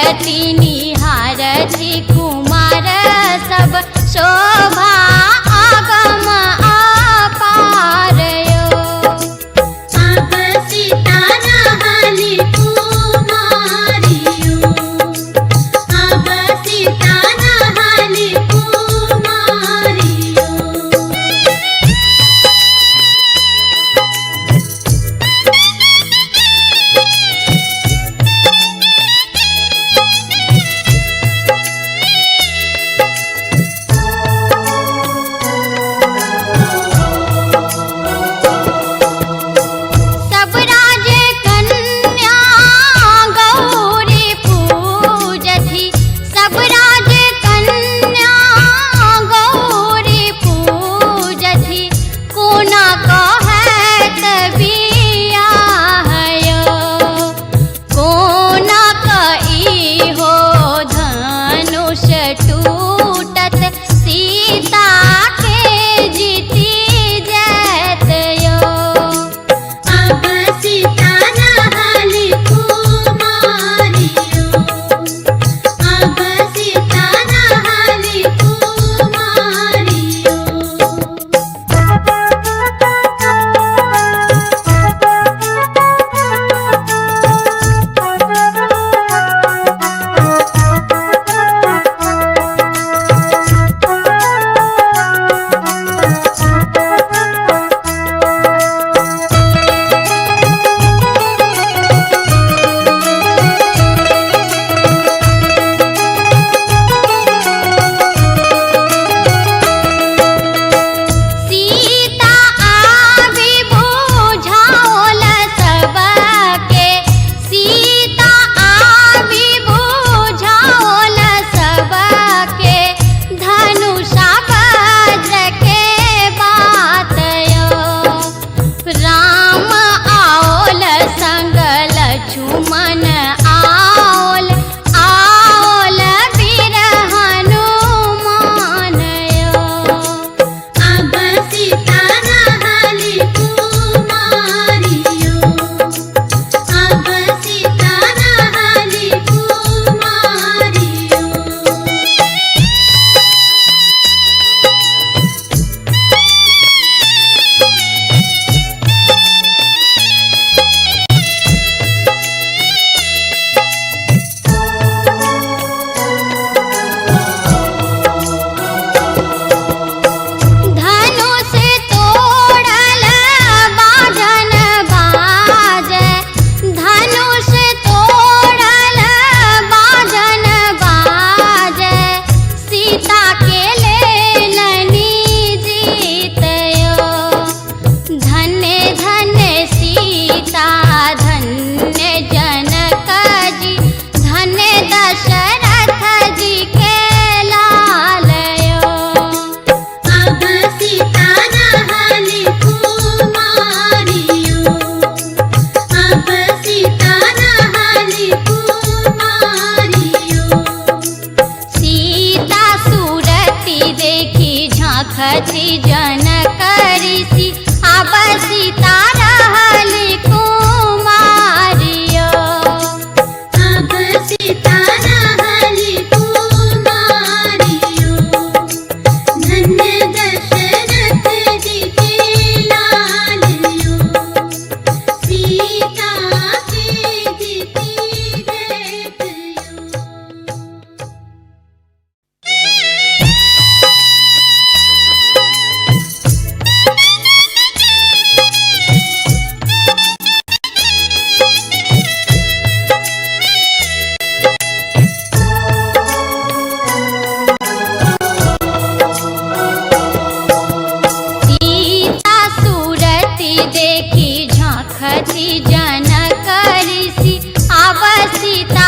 मूरति निहारति कुमार सब शोभा आगम अपार यो। अब सीता रहली कुमारियो, अब सीता रहली कुमारियो। सब राज कन्या गौरी पूजथि, सब राज कन्या गौरी पूजथि, कोना कहत बियाह यो। कोना कई हो धनुष टूटत, सीता के जीती जैत यो। अब सीता रहली कुमारियो, अब सीता रहली कुमारियो। सीता आबि बुझाओल सबके, सीता आबि बुझाओल सबके, धनुषा वज्र के बात यो। राम आओल संग लक्ष्मण आओल, आओल वीर हनुमान यो। अब सीता रहली कुमारियो, अब सीता रहली कुमारियो। धनुष तोड़ल बाजन बाजे, धनुष तोड़ल बाजन बाजे, सीता के लेलनी जीत यो। धन्य धन्य सीता, धन्य जनक जी, धन्य दशरथ जी के लाल यो। अब सीता रहली कुमारियो, अब सीता रहली कुमारियो। सीता सूरति देखी झांकती जनक ऋषि, अब सीता रहली कुमारियो। अब सीता रहली कुमारियो, धन्य दशरथ जी के लालियो। सीता के जीती जैत यो। सीता सूरति देखी झांकती जनक ऋषि, अब सीता